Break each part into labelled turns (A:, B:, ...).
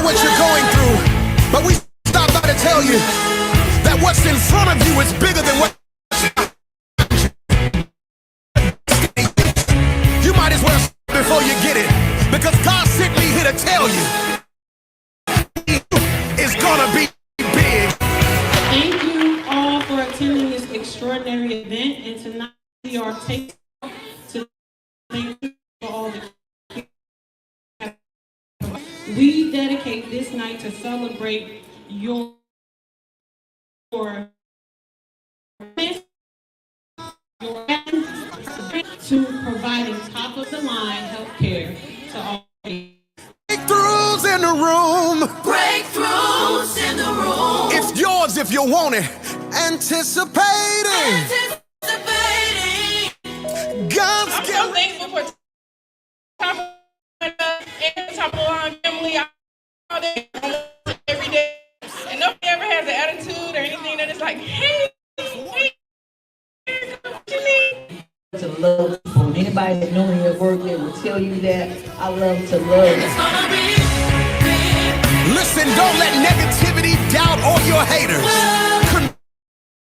A: what you're going through, but we stopped by to tell you that what's in front of you is bigger than what you might as well before you get it, because God sent me here to tell you it's gonna be big.
B: Thank you all for attending this extraordinary event, and tonight we are taking to thank you for all the. We dedicate this night to celebrate your to providing top of the line health care to all.
A: Breakthroughs in the room.
C: Breakthroughs in the room.
A: It's yours if you want it. Anticipating. God's
D: I'm so thankful for top of the line family all day, every day, and nobody ever has an attitude or anything that is like, hey, what you need?
E: To love people. Anybody that know me at work, they will tell you that I love to love.
A: Listen, don't let negativity, doubt, or your haters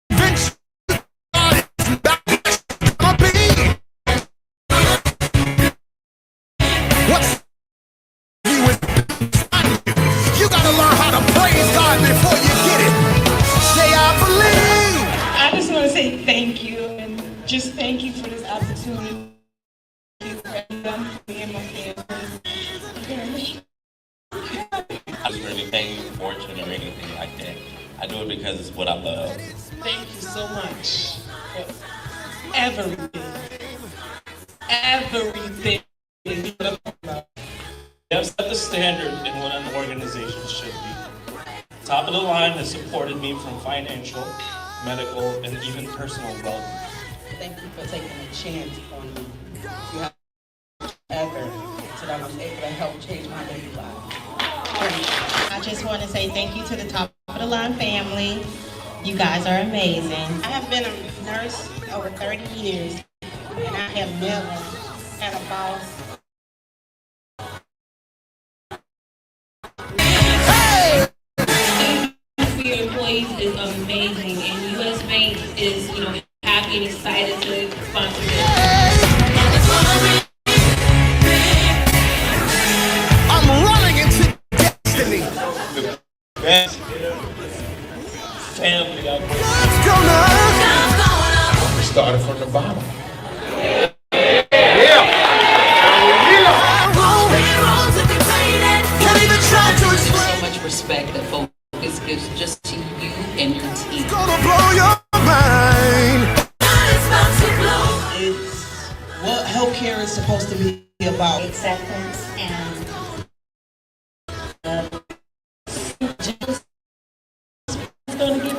A: convince you God is not gonna be. What's you is you gotta learn how to praise God before you get it. Say I believe.
D: I just want to say thank you, and just thank you for this opportunity. Thank you for me and my family.
F: I don't do anything fortunate or anything like that. I do it because it's what I love.
D: Thank you so much for everything. Everything.
F: You have set the standard in what an organization should be. Top of the line has supported me from financial, medical, and even personal well-being.
E: Thank you for taking a chance on me. You have ever so that I was able to help change my daily life.
G: I just want to say thank you to the Top of the Line family. You guys are amazing. I have been a nurse over 30 years, and I have never had a boss.
B: For your employees is amazing, and US Bank is, happy and excited to sponsor this.
A: I'm running into destiny.
F: Best family out there.
A: God's gonna.
C: We
H: started from the bottom.
E: So much respect that focus gives just to you and your team.
A: Gonna blow your mind.
E: It's what healthcare is supposed to be about.
G: Acceptance and
E: Just it's gonna get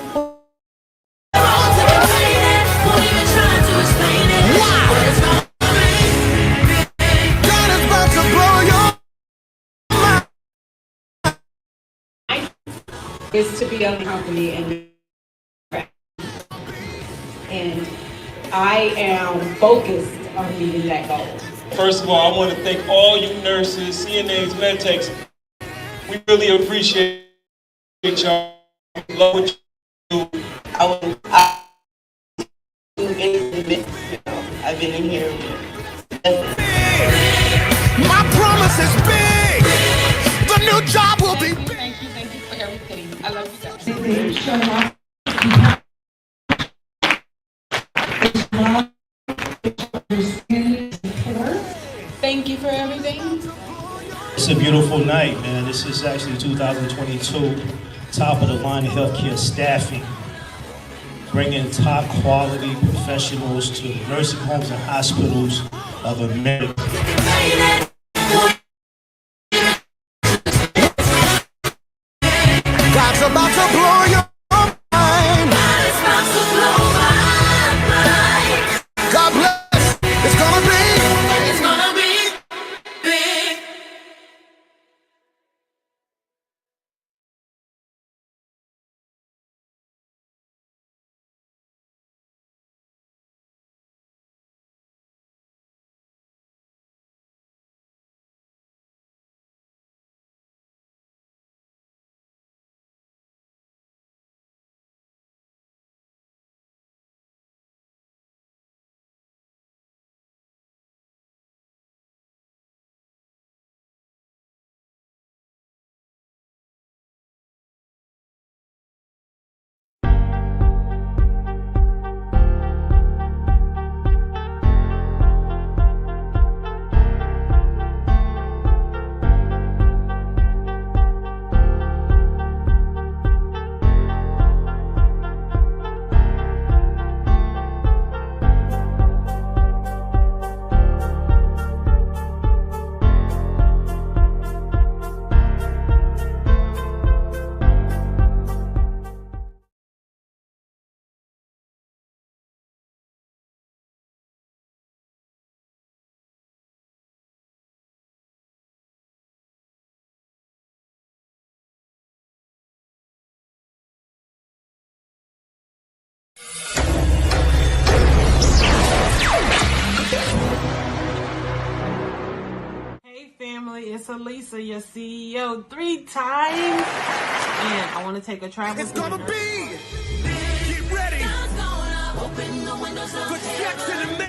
A: God is about to blow your mind.
B: Is to be a company, and I am focused on meeting that goal.
F: First of all, I want to thank all you nurses, CNAs, medtechs. We really appreciate y'all. Love what you do.
E: I've been in here.
A: My promise is big. The new job will be big.
D: Thank you for everything. I love you guys. Thank you for everything.
I: It's a beautiful night, man. This is actually 2022, top of the line healthcare staffing, bringing top quality professionals to nursing homes and hospitals of America.
B: it's Alisa, your CEO, 3 times. And I want to take a travel
A: It's gonna
B: planner.
A: be. Get ready. For checks in the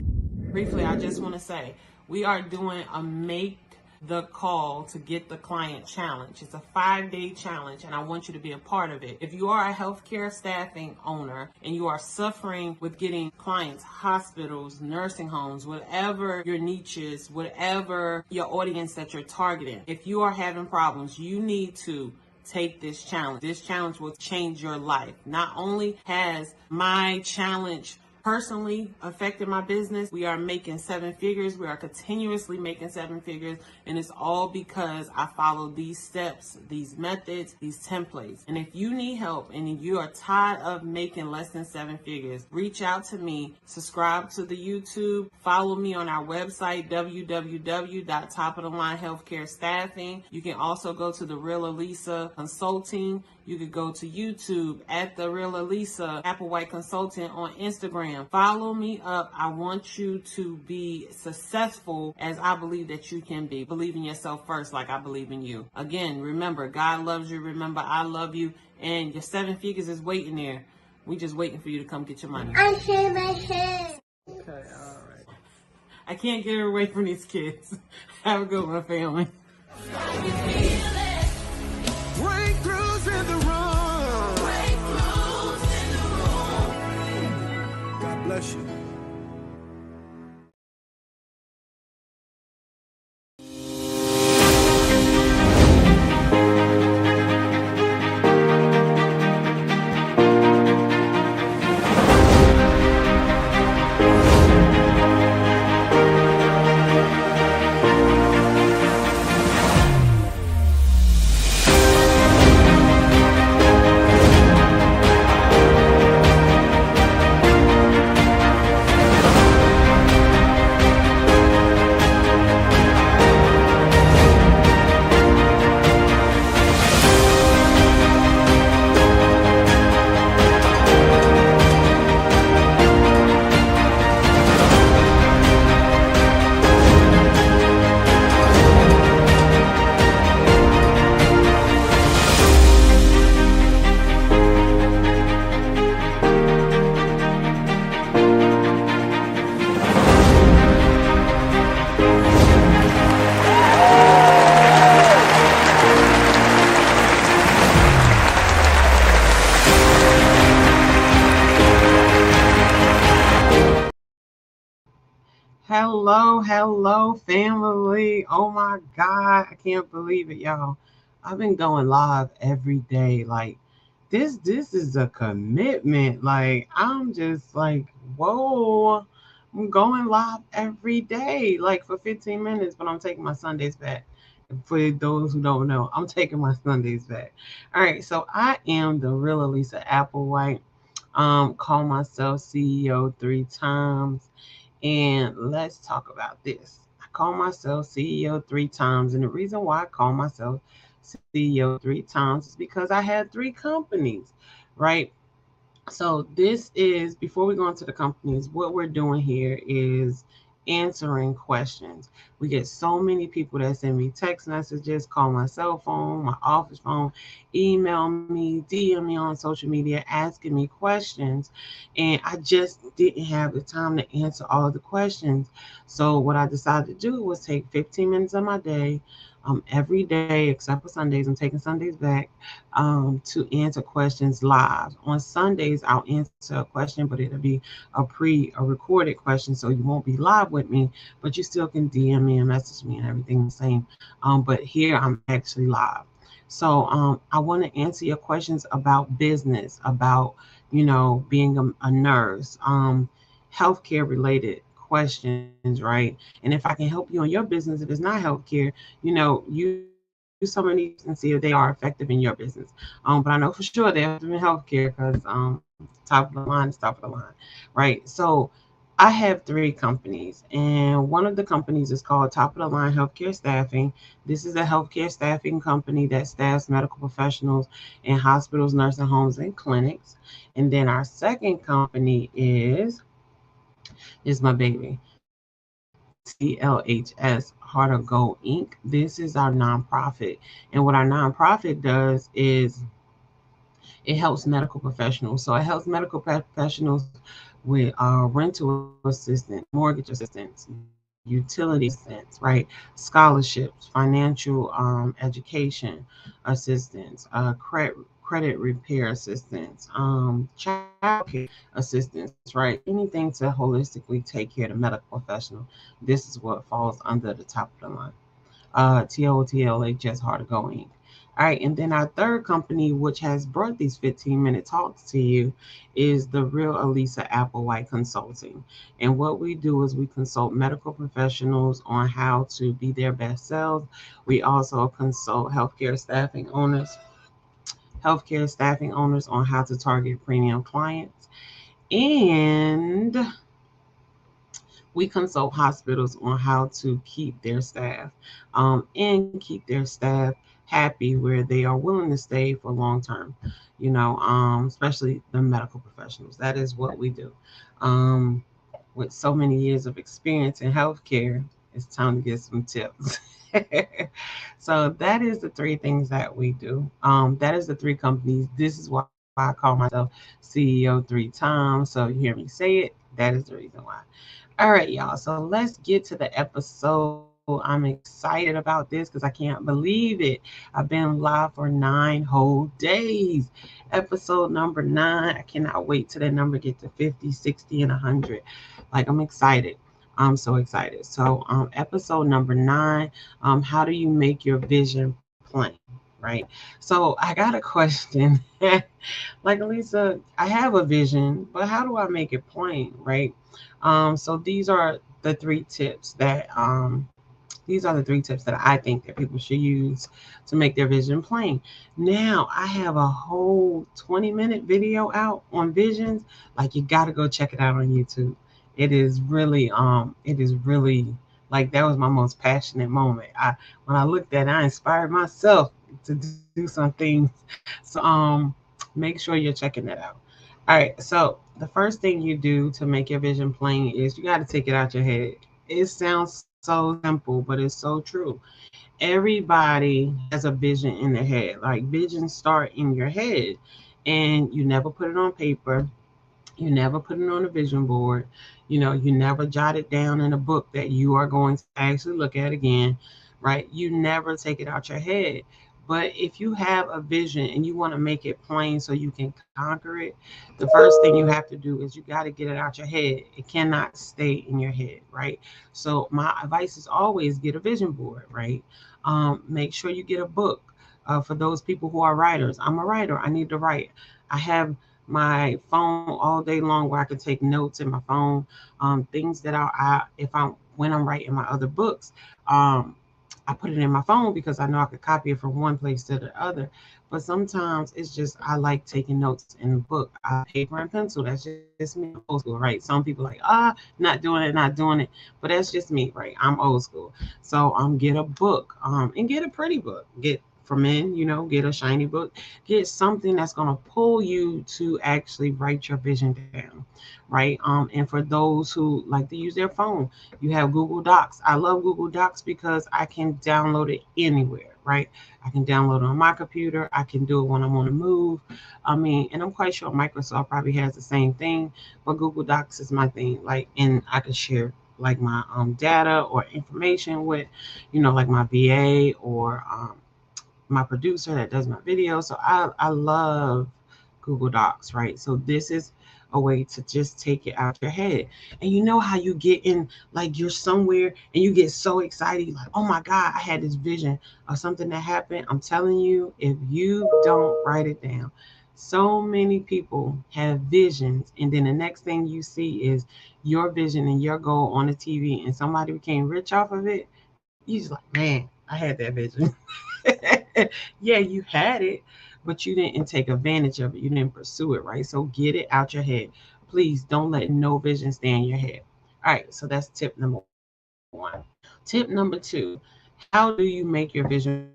B: Briefly, I just want to say we are doing a Make the Call to Get the Client challenge. It's a 5-day challenge, and I want you to be a part of it. If you are a healthcare staffing owner and you are suffering with getting clients, hospitals, nursing homes, whatever your niche is, whatever your audience that you're targeting, if you are having problems, you need to take this challenge. This challenge will change your life. Not only has my challenge personally affected my business, we are making 7 figures. We are continuously making 7 figures. And it's all because I follow these steps, these methods, these templates. And if you need help and you are tired of making less than 7 figures, reach out to me, subscribe to the YouTube, follow me on our website, www.topofthelinehealthcarestaffing. You can also go to the Real Alisa Consulting. You could go to YouTube at the Real Alisa Applewhite Consultant on Instagram. Follow me up. I want you to be successful as I believe that you can be. Believe in yourself first, like I believe in you. Again, remember, God loves you. Remember, I love you. And your 7 figures is waiting there. We just waiting for you to come get your money.
H: I shave my head.
B: Okay, all right. I can't get away from these kids. Have a good one, family.
A: breakthroughs in the room.
C: Breakthroughs in the room.
A: God bless you.
B: Hello, family. Oh my God. I can't believe it, y'all. I've been going live every day. Like, this is a commitment. Like, I'm just like, whoa. I'm going live every day, like for 15 minutes, but I'm taking my Sundays back. For those who don't know, I'm taking my Sundays back. All right, so I am the Real Alisa Applewhite. Call myself CEO 3 times. And let's talk about this. I call myself CEO 3 times. And the reason why I call myself CEO 3 times is because I had 3 companies, right? So this is, before we go into the companies, what we're doing here is answering questions. We get so many people that send me text messages, call my cell phone, my office phone, email me, DM me on social media, asking me questions. And I just didn't have the time to answer all the questions. So what I decided to do was take 15 minutes of my day, every day except for Sundays. I'm taking Sundays back, to answer questions live. On Sundays, I'll answer a question, but it'll be a recorded question, so you won't be live with me, but you still can DM me and message me and everything the same. But here I'm actually live. So I want to answer your questions about business, about, being a nurse, healthcare related questions, right? And if I can help you in your business, if it's not healthcare, you some of these and see if they are effective in your business. But I know for sure they're effective in healthcare because top of the line is top of the line, right? So I have 3 companies, and one of the companies is called Top of the Line Healthcare Staffing. This is a healthcare staffing company that staffs medical professionals in hospitals, nursing homes, and clinics. And then our second company is my baby. CLHS Heart of Gold Inc. This is our nonprofit. And what our nonprofit does is it helps medical professionals. So it helps medical professionals with rental assistance, mortgage assistance, utility assistance, right? Scholarships, financial education assistance, credit repair assistance, child care assistance, right? Anything to holistically take care of the medical professional. This is what falls under the top of the line. TOTLHS Hard to Go Inc. All right, and then our third company, which has brought these 15-minute talks to you, is the Real Alisa Applewhite Consulting. And what we do is we consult medical professionals on how to be their best selves. We also consult healthcare staffing owners on how to target premium clients. And we consult hospitals on how to keep their staff and keep their staff happy where they are willing to stay for long term, especially the medical professionals. That is what we do. Um, with so many years of experience in healthcare, it's time to get some tips. So that is the three things that we do. That is the three companies. This is why I call myself CEO three times. So you hear me say it. That is the reason why. All right, y'all. So let's get to the episode. I'm excited about this because I can't believe it. I've been live for 9 whole days. Episode number 9. I cannot wait till that number get to 50, 60, and 100. Like, I'm excited. I'm so excited. So, episode number 9. How do you make your vision plain? Right. So I got a question. Like, Alisa, I have a vision, but how do I make it plain? Right. So the three tips that these are the three tips that I think that people should use to make their vision plain. Now, I have a whole 20-minute video out on visions. Like, you got to go check it out on YouTube. It is really like that was my most passionate moment. When I looked at it, I inspired myself to do some things. So make sure you're checking that out. All right, so the first thing you do to make your vision plain is you got to take it out your head. It sounds so simple, but it's so true. Everybody has a vision in their head. Like, visions start in your head, and you never put it on paper. You never put it on a vision board. You never jot it down in a book that you are going to actually look at again, right? You never take it out your head. But if you have a vision and you want to make it plain so you can conquer it, the first thing you have to do is you got to get it out your head. It cannot stay in your head, right? So my advice is always get a vision board, right? Make sure you get a book. For those people who are writers, I'm a writer. I need to write. I have my phone all day long where I can take notes in my phone, things that when I'm writing my other books, um, I put it in my phone because I know I could copy it from one place to the other. But sometimes it's just I like taking notes in the book. Paper and pencil. That's just me. I'm old school, right? Some people like not doing it, not doing it. But that's just me, right? I'm old school. So get a book, and get a pretty book. Get for men, get a shiny book. Get something that's gonna pull you to actually write your vision down, right? And for those who like to use their phone, you have Google Docs. I love Google Docs because I can download it anywhere, right? I can download it on my computer. I can do it when I'm on the move. I mean, and I'm quite sure Microsoft probably has the same thing, but Google Docs is my thing. Like, and I can share like my data or information with, like my VA or my producer that does my videos. So I love Google Docs, right? So this is a way to just take it out your head. And you know how you get in, like you're somewhere and you get so excited, like, oh my God, I had this vision of something that happened. I'm telling you, if you don't write it down, so many people have visions, and then the next thing you see is your vision and your goal on the TV, and somebody became rich off of it. You just like, man, I had that vision. Yeah, you had it, but you didn't take advantage of it. You didn't pursue it, right? So get it out your head. Please don't let no vision stay in your head. All right, so that's tip number 1. Tip number 2, how do you make your vision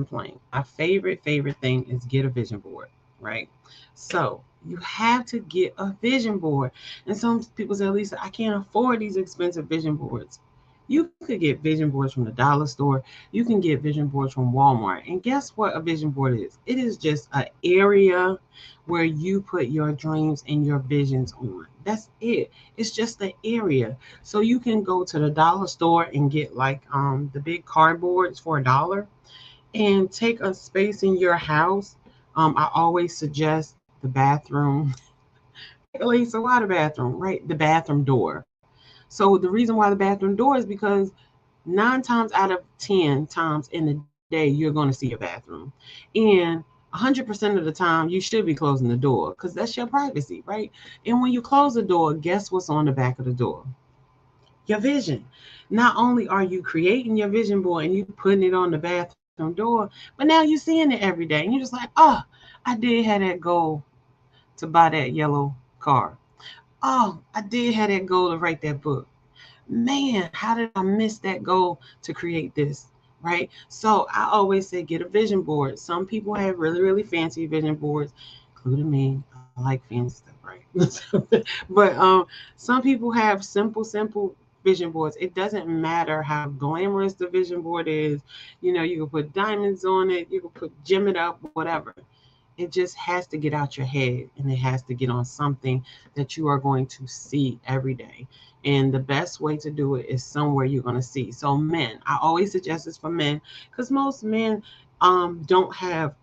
B: plain? My favorite thing is get a vision board, right? So you have to get a vision board. And some people say, Lisa, I can't afford these expensive vision boards. You could get vision boards from the dollar store. You can get vision boards from Walmart. And guess what a vision board is? It is just an area where you put your dreams and your visions on. That's it. It's just an area. So you can go to the dollar store and get like the big cardboards for $1 and take a space in your house. I always suggest the bathroom. Lisa, why the bathroom? Right? The bathroom door. So the reason why the bathroom door is because 9 times out of 10 times in the day you're going to see your bathroom, and 100% of the time you should be closing the door because that's your privacy, right? And when you close the door, guess what's on the back of the door? Your vision. Not only are you creating your vision board and you putting it on the bathroom door, but now you're seeing it every day, and you're just like, oh, I did have that goal to buy that yellow car. Oh, I did have that goal to write that book. Man, how did I miss that goal to create this? Right. So I always say get a vision board. Some people have really, really fancy vision boards, including me. I like fancy stuff, right? But some people have simple vision boards. It doesn't matter how glamorous the vision board is. You can put diamonds on it, you can gem it up, whatever. It just has to get out your head and it has to get on something that you are going to see every day. And the best way to do it is somewhere you're going to see. So, men, I always suggest this for men because most men don't have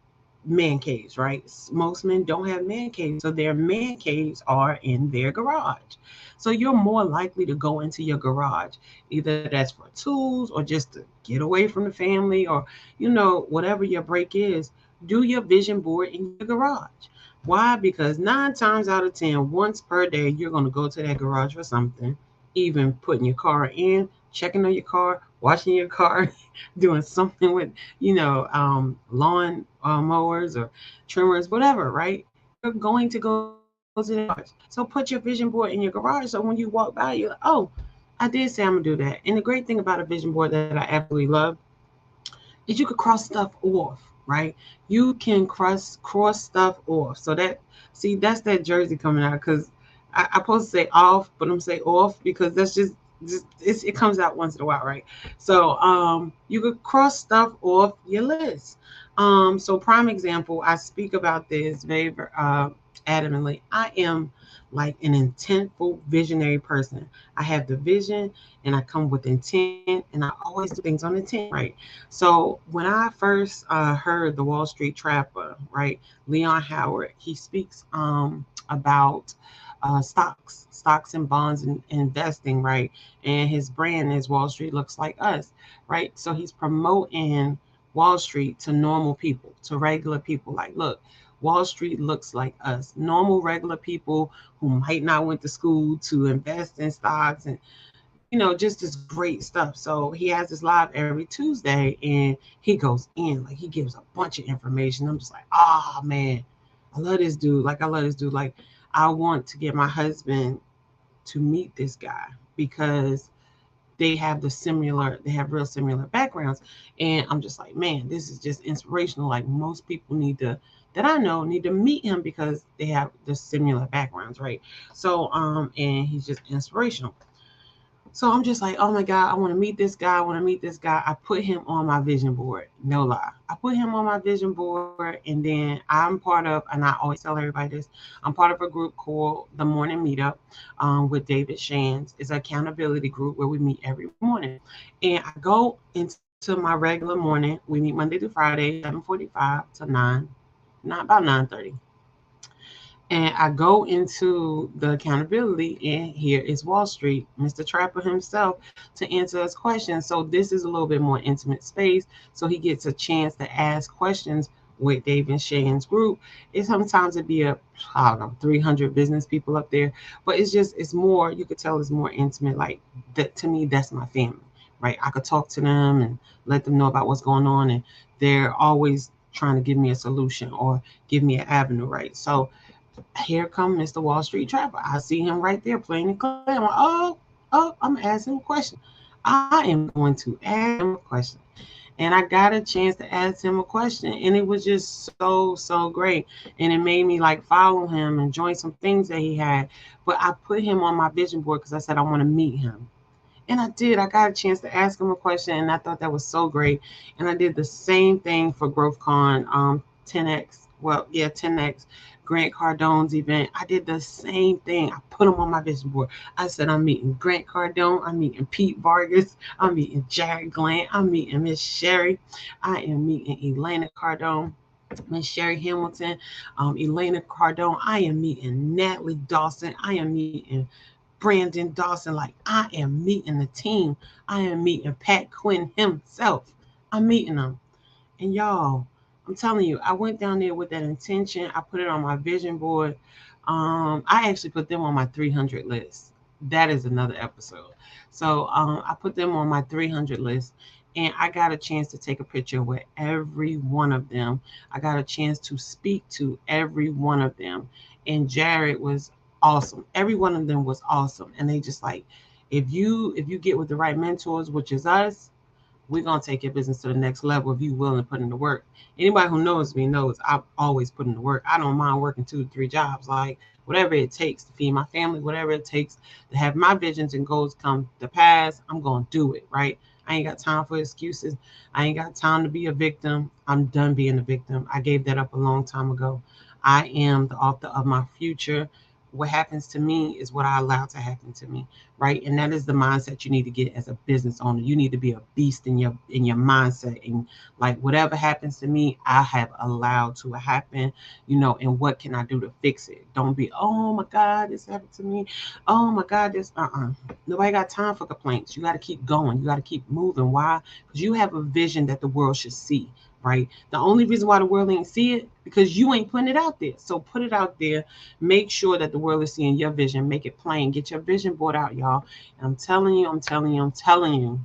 B: man caves, right? Most men don't have man caves. So, their man caves are in their garage. So, you're more likely to go into your garage. Either that's for tools or just to get away from the family or, whatever your break is. Do your vision board in your garage. Why? Because 9 times out of 10, once per day, you're going to go to that garage for something, even putting your car in, checking on your car, washing your car, doing something with, lawn mowers or trimmers, whatever, right? You're going to go to the garage. So put your vision board in your garage. So when you walk by, you're like, oh, I did say I'm going to do that. And the great thing about a vision board that I absolutely love is you could cross stuff off, right? You can cross stuff off. So that's that jersey coming out because I supposed to say off, but I'm say off because that's just it comes out once in a while, right? So you could cross stuff off your list. So prime example, I speak about this very adamantly. I am like an intentful visionary person. I have the vision and I come with intent and I always do things on intent, right? So when I first heard the Wall Street Trapper, right, Leon Howard, he speaks about stocks and bonds and investing, right? And his brand is Wall Street looks like us, right? So he's promoting Wall Street to normal people, to regular people. Like, look, Wall Street looks like us, normal, regular people who might not went to school to invest in stocks and just this great stuff. So he has this live every Tuesday and he goes in, like he gives a bunch of information. I'm just like, oh man, I love this dude. Like I love this dude. Like I want to get my husband to meet this guy because they have real similar backgrounds. And I'm just like, man, this is just inspirational. Like most people that I know need to meet him because they have the similar backgrounds, right? So and he's just inspirational. So I'm just like, oh my God, I want to meet this guy. I want to meet this guy. I put him on my vision board. No lie. I put him on my vision board. And then I'm part of, and I always tell everybody this, I'm part of a group called The Morning Meetup with David Shands. It's an accountability group where we meet every morning. And I go into my regular morning. We meet Monday through Friday, 7:45 to 9, not about 9:30. And I go into the accountability, and here is Wall Street, Mr. Trapper himself, to answer us questions. So this is a little bit more intimate space. So he gets a chance to ask questions with Dave and Shane's group. It sometimes it'd be I don't know, 300 business people up there, but it's more, you could tell it's more intimate. Like that to me, that's my family, right? I could talk to them and let them know about what's going on, and they're always trying to give me a solution or give me an avenue, right? So here come Mr. Wall Street Trapper. I see him right there playing the clay. I'm like, oh, I'm gonna ask him a question. I am going to ask him a question. And I got a chance to ask him a question. And it was just so great. And it made me like follow him and join some things that he had. But I put him on my vision board because I said I want to meet him. And I did. I got a chance to ask him a question, and I thought that was so great. And I did the same thing for GrowthCon 10X. Well, yeah, 10X. Grant Cardone's event. I did the same thing. I put them on my vision board. I said, I'm meeting Grant Cardone. I'm meeting Pete Vargas. I'm meeting Jared Glenn. I'm meeting Miss Sherry. I am meeting Elena Cardone. Miss Sherry Hamilton, Elena Cardone. I am meeting Natalie Dawson. I am meeting Brandon Dawson. Like, I am meeting the team. I am meeting Pat Quinn himself. I'm meeting them. And y'all, I'm telling you, I went down there with that intention. I put it on my vision board. I actually put them on my 300 list. That is another episode. So I put them on my 300 list. And I got a chance to take a picture with every one of them. I got a chance to speak to every one of them. And Jared was awesome. Every one of them was awesome. And they just like, if you get with the right mentors, which is us, we're gonna take your business to the next level if you willing to put in the work. Anybody who knows me knows I've always put in the work. I don't mind working 2 to 3 jobs, like whatever it takes to feed my family, whatever it takes to have my visions and goals come to pass. I'm gonna do it, right? I ain't got time for excuses. I ain't got time to be a victim. I'm done being a victim. I gave that up a long time ago. I am the author of my future. What happens to me is what I allow to happen to me, right? And that is the mindset you need to get as a business owner. You need to be a beast in your mindset, and like whatever happens to me, I have allowed to happen, and what can I do to fix it? Don't be, oh my God, this happened to me. Oh my God, this nobody got time for complaints. You got to keep going. You got to keep moving. Why? Because you have a vision that the world should see, right? The only reason why the world ain't see it because you ain't putting it out there. So put it out there. Make sure that the world is seeing your vision. Make it plain. Get your vision board out, y'all. And I'm telling you,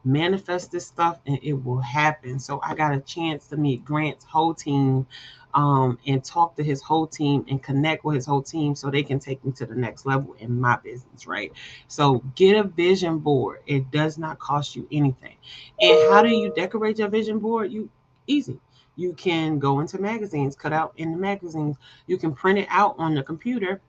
B: manifest this stuff and it will happen. So I got a chance to meet Grant's whole team, and talk to his whole team and connect with his whole team so they can take me to the next level in my business, right? So get a vision board. It does not cost you anything. And how do you decorate your vision board? You easy. You can go into magazines, cut out in the magazines. You can print it out on the computer.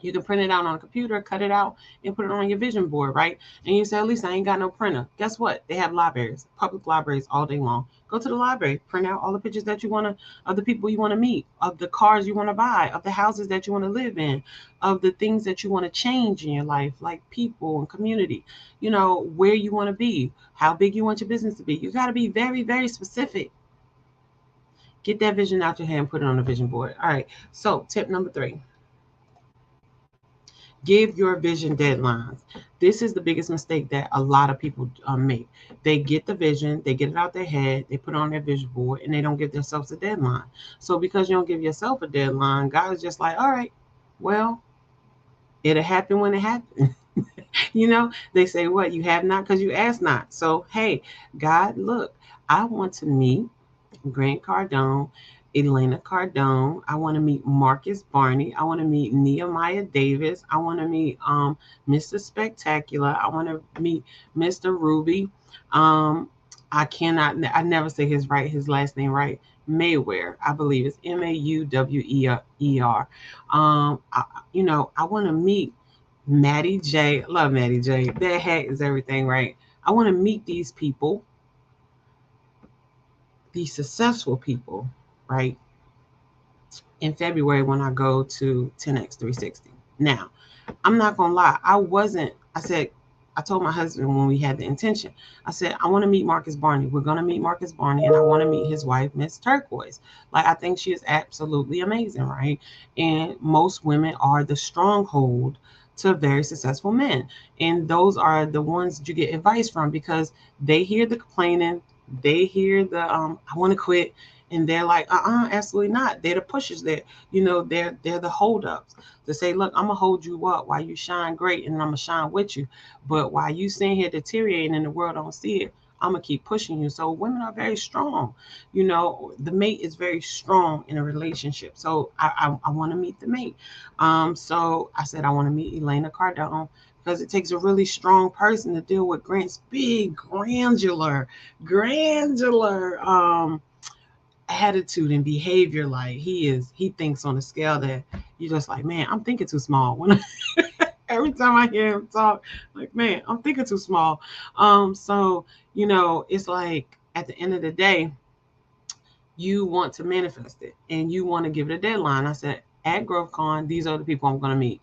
B: You can print it out on a computer, cut it out, and put it on your vision board, right? And you say, at least I ain't got no printer. Guess what? They have libraries, public libraries all day long. Go to the library, print out all the pictures that you want to, of the people you want to meet, of the cars you want to buy, of the houses that you want to live in, of the things that you want to change in your life, like people and community, where you want to be, how big you want your business to be. You got to be very, very specific. Get that vision out your head and put it on the vision board. All right. So, tip number 3. Give your vision deadlines. This is the biggest mistake that a lot of people make. They get the vision, they get it out their head, they put it on their vision board, and they don't give themselves a deadline. So because you don't give yourself a deadline, God is just like, all right, well, it'll happen when it happens. They say, what? You have not because you ask not. So, hey, God, look, I want to meet Grant Cardone, Elena Cardone. I want to meet Marcus Barney. I want to meet Nehemiah Davis. I want to meet Mr. Spectacular. I want to meet Mr. Ruby. I never say his last name right. Mayweather, I believe it's Mauwer. I want to meet Maddie J. I love Maddie J. That hat is everything, right? I want to meet these people, these successful people, right? In February when I go to 10X 360. Now, I'm not gonna lie, I told my husband when we had the intention, I said, I want to meet Marcus Barney. We're gonna meet Marcus Barney, and I want to meet his wife, Miss Turquoise. Like, I think she is absolutely amazing, right? And most women are the stronghold to very successful men. And those are the ones that you get advice from because they hear the complaining, they hear the I want to quit, and they're like, absolutely not. They're the pushers there. They're the holdups to say, look, I'm gonna hold you up while you shine great, and I'm gonna shine with you. But while you sitting here deteriorating and the world don't see it, I'm gonna keep pushing you. So women are very strong. The mate is very strong in a relationship. So I want to meet the mate. So I said I want to meet Elena Cardone because it takes a really strong person to deal with Grant's big, granular attitude and behavior. Like he thinks on a scale that you're just like, man, I'm thinking too small when Every time I hear him talk, like, man, I'm thinking too small. So it's like at the end of the day, you want to manifest it and you want to give it a deadline. I said, at GrowthCon, these are the people I'm going to meet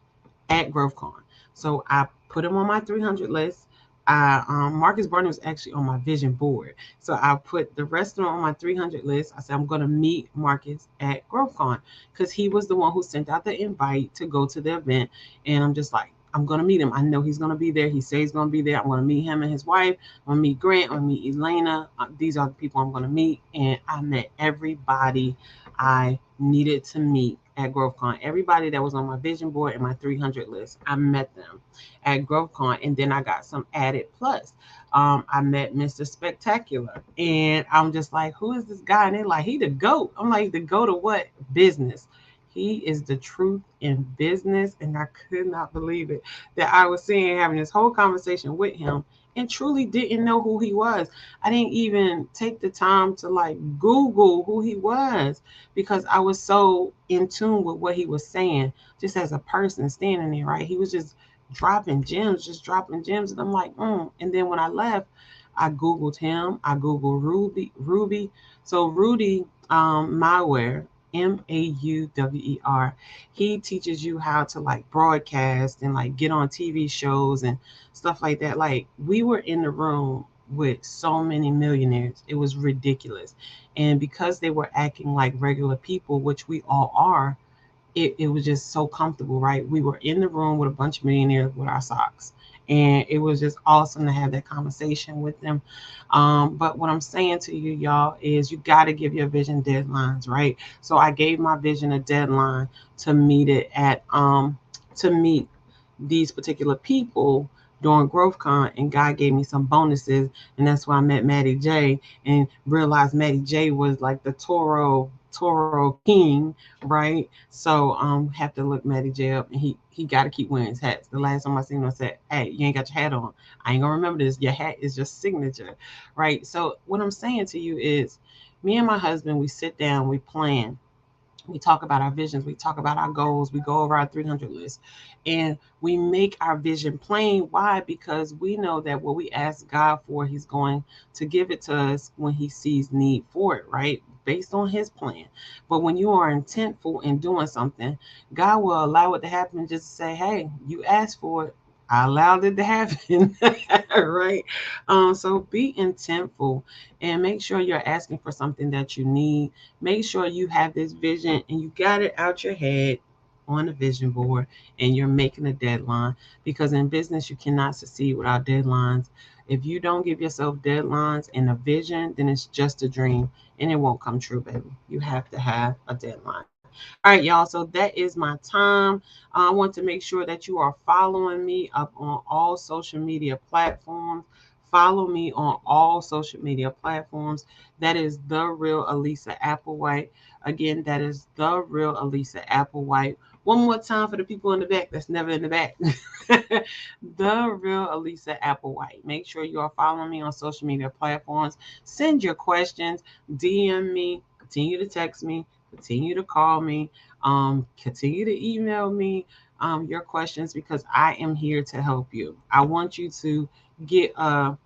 B: at GrowthCon. So I put them on my 300 list. Marcus Barney was actually on my vision board. So I put the rest of them on my 300 list. I said, I'm going to meet Marcus at GrowthCon because he was the one who sent out the invite to go to the event. And I'm just like, I'm going to meet him. I know he's going to be there. He says he's going to be there. I'm going to meet him and his wife. I'm going to meet Grant. I'm going to meet Elena. These are the people I'm going to meet. And I met everybody I needed to meet at GrowthCon. Everybody that was on my vision board and my 300 list, I met them at GrowthCon. And then I got some added plus. I met Mr. Spectacular. And I'm just like, who is this guy? And they're like, he the GOAT. I'm like, the GOAT of what? Business. He is the truth in business. And I could not believe it that I was seeing having this whole conversation with him and truly didn't know who he was. I didn't even take the time to like Google who he was because I was so in tune with what he was saying just as a person standing there, right? He was just dropping gems, And I'm like, And then when I left, I Googled him. I Googled Ruby. So Rudy Malware, Mauwer. He teaches you how to like broadcast and like get on TV shows and stuff like that. Like we were in the room with so many millionaires. It was ridiculous. And because they were acting like regular people, which we all are, it was just so comfortable, right? We were in the room with a bunch of millionaires with our socks. And it was just awesome to have that conversation with them. But what I'm saying to you, y'all, is you got to give your vision deadlines, right? So I gave my vision a deadline to meet it at to meet these particular people during GrowthCon, and God gave me some bonuses, and that's why I met Maddie J and realized Maddie J was like the Toro king, right? So have to look Maddie J up, and he got to keep wearing his hats. The last time I seen him, I said, "Hey, you ain't got your hat on. I ain't gonna remember this. Your hat is your signature, right?" So what I'm saying to you is, me and my husband, we sit down, we plan. We talk about our visions, we talk about our goals, we go over our 300 list, and we make our vision plain. Why? Because we know that what we ask God for, He's going to give it to us when He sees need for it, right? Based on His plan. But when you are intentful in doing something, God will allow it to happen just to say, hey, you asked for it. I allowed it to happen, right? So be intentful and make sure you're asking for something that you need. Make sure you have this vision and you got it out your head on a vision board and you're making a deadline, because in business you cannot succeed without deadlines. If you don't give yourself deadlines and a vision, then it's just a dream and it won't come true, baby. You have to have a deadline. All right, y'all. So that is my time. I want to make sure that you are following me up on all social media platforms. Follow me on all social media platforms. That is The Real Alisa Applewhite. Again, that is The Real Alisa Applewhite. One more time for the people in the back that's never in the back. The Real Alisa Applewhite. Make sure you are following me on social media platforms. Send your questions, DM me, continue to text me, continue to call me, continue to email me your questions, because I am here to help you. I want you to get a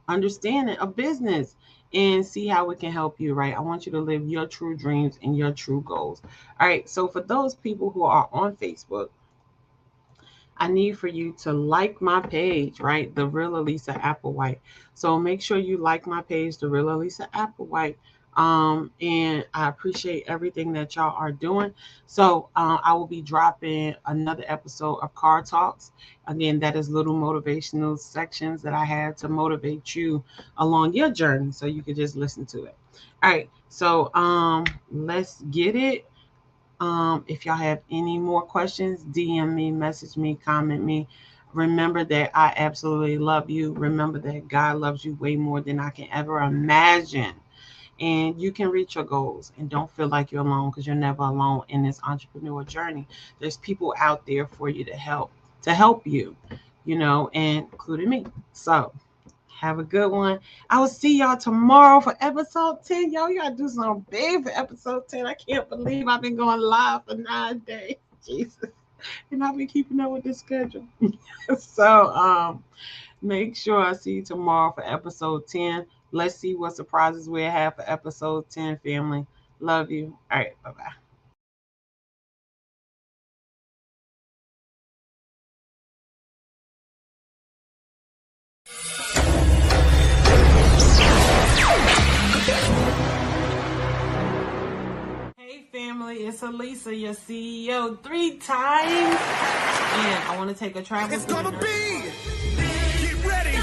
B: understanding of business and see how it can help you, right? I want you to live your true dreams and your true goals. All right. So for those people who are on Facebook, I need for you to like my page, right? The Real Alisa Applewhite. So make sure you like my page, The Real Alisa Applewhite. And I appreciate everything that y'all are doing. So I will be dropping another episode of Car Talks. Again, that is little motivational sections that I have to motivate you along your journey, so you can just listen to it. All right. So let's get it. If y'all have any more questions, DM me, message me, comment me. Remember that I absolutely love you. Remember that God loves you way more than I can ever imagine. And you can reach your goals, and don't feel like you're alone, because you're never alone in this entrepreneur journey. There's people out there for you to help you, and including me. So have a good one. I will see y'all tomorrow for episode 10. Y'all gotta do something big for episode 10. I can't believe I've been going live for 9 days. Jesus. and I've been keeping up with the schedule. So make sure I see you tomorrow for episode 10. Let's see what surprises we have for episode 10, family. Love you. All right, bye-bye. Hey family, it's Alisa, your CEO 3 times. And I want to take a travel.
A: It's gonna be. Get ready.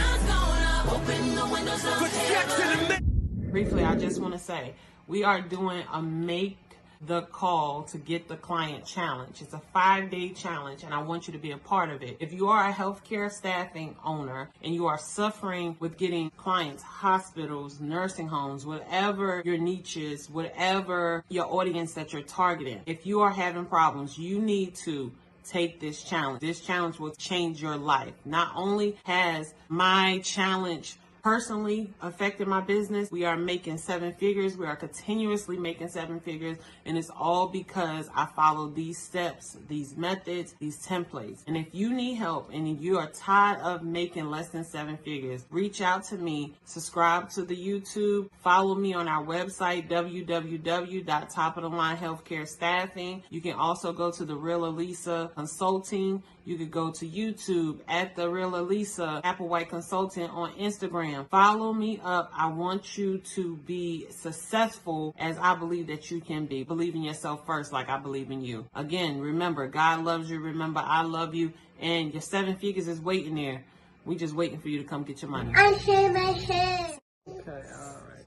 A: Put Jackson in.
B: Briefly, I just want to say we are doing a Make the Call to Get the Client challenge. It's a 5-day challenge, and I want you to be a part of it. If you are a healthcare staffing owner and you are suffering with getting clients, hospitals, nursing homes, whatever your niche is, whatever your audience that you're targeting, if you are having problems, you need to take this challenge. This challenge will change your life. Not only has my challenge personally affected my business, we are making 7 figures. We are continuously making 7 figures. And it's all because I follow these steps, these methods, these templates. And if you need help and you are tired of making less than 7 figures, reach out to me, subscribe to the YouTube, follow me on our website, www.topofthelinehealthcarestaffing. You can also go to The Real Alisa Consulting. You could go to YouTube at The Real Alisa Applewhite Consultant on Instagram. Follow me up. I want you to be successful as I believe that you can be. Believe in yourself first like I believe in you. Again, remember, God loves you. Remember, I love you. And your 7 figures is waiting there. We just waiting for you to come get your money.
C: I shave my head.
B: Okay, all right.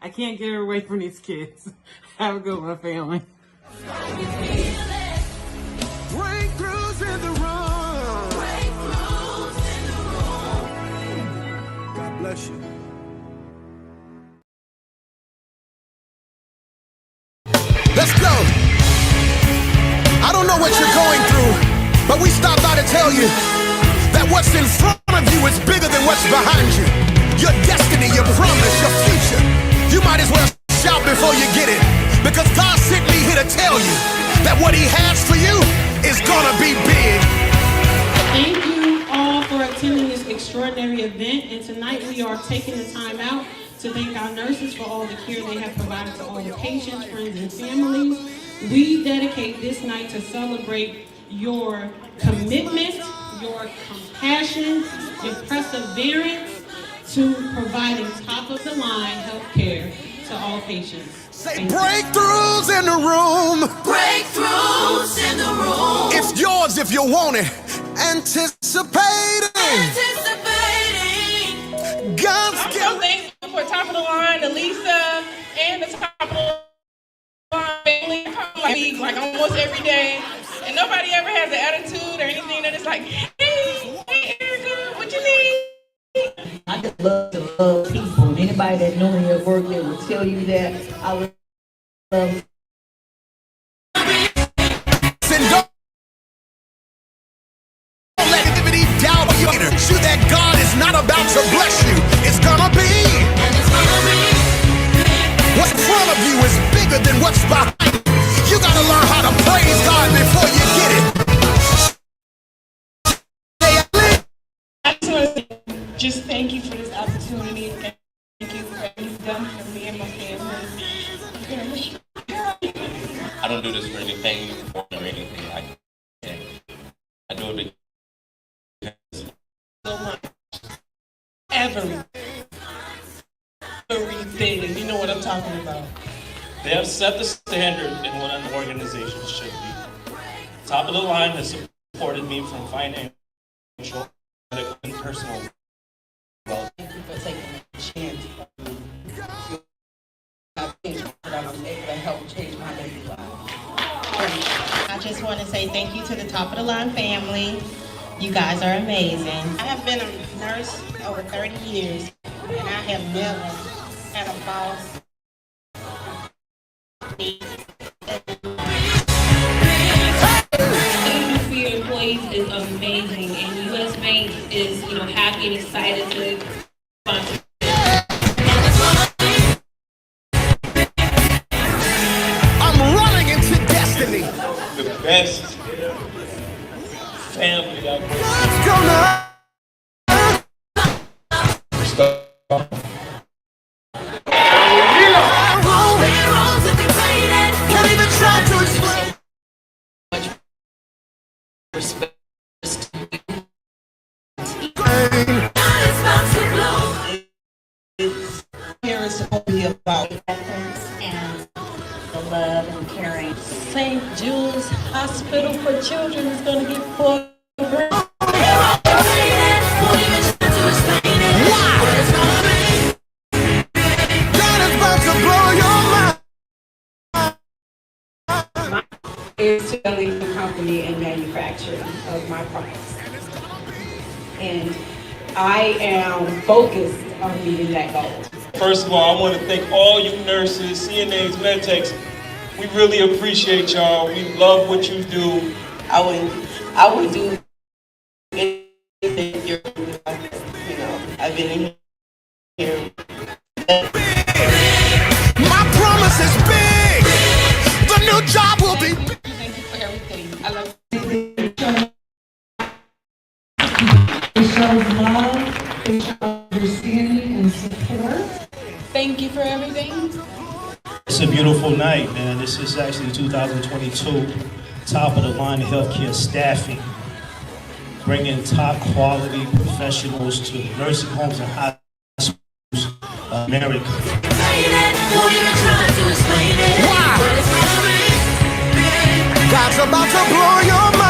B: I can't get away from these kids. Have a good one, family.
A: Breakthroughs in the room. God bless you. Let's go. I don't know what you're going through, but we stopped by to tell you that what's in front of you is bigger than what's behind you. Your destiny, your promise, your future. You might as well shout before you get it, because God sent me here to tell you that what He has for you is gonna be big.
E: Thank you all for attending this extraordinary event, and tonight we are taking the time out to thank our nurses for all the care they have provided to all the patients, friends, and families. We dedicate this night to celebrate your commitment, your compassion, your perseverance to providing top-of-the-line health care to all patients.
A: Say breakthroughs in the room.
C: Breakthroughs in the room.
A: It's yours if you want it. Anticipating. God's
D: I'm so thankful for Top of the Line, Alisa, and the Top of the Line family. Like almost every day, and nobody ever has an attitude or anything that is like, hey Erica, what you need?
H: I just love to love people. And anybody that know me at work, they will tell you that I love.
A: And don't let anybody doubt you. Shoot that God is not about to bless you. It's gonna be. What's in front of you is bigger than what's behind you. You gotta learn how to praise God before you get it.
D: I just want to just thank you for this opportunity. Thank you for everything you've done for me and my family.
J: I don't do this for anything or anything like that. I do it because
D: So much. Everything. You know what I'm talking about.
F: They have set the standard in what an organization should be. Top of the Line has supported me from financial, medical, and personal well.
E: Thank you for taking a chance on me. That I was able to help change my baby's life.
G: I just want to say thank you to the Top of the Line family. You guys are amazing. I have been a nurse over 30 years, and I have never had a boss.
K: What for your employees is amazing, and U.S. Bank is, happy and excited to sponsor.
A: I'm running into destiny.
J: The best
F: start.
A: Can't even try to explain.
G: Here is supposed to be about ethics and the love and caring. St. Jude's Hospital for Children is going to get full.
E: Is to lead the company in manufacturing of my products. And I am focused on meeting that goal.
F: First of all, I want to thank all you nurses, CNAs, medtechs. We really appreciate y'all. We love what you do.
G: I would do anything you're doing. I've been in here.
A: My promise is big. The new job will be big.
E: Thank you for everything. I love
H: It shows love, it shows understanding and support.
E: Thank you for everything.
I: It's a beautiful night, man. This is actually 2022 top of the line healthcare staffing, bringing top quality professionals to nursing homes and hospitals of America.
A: God's about to blow your mind.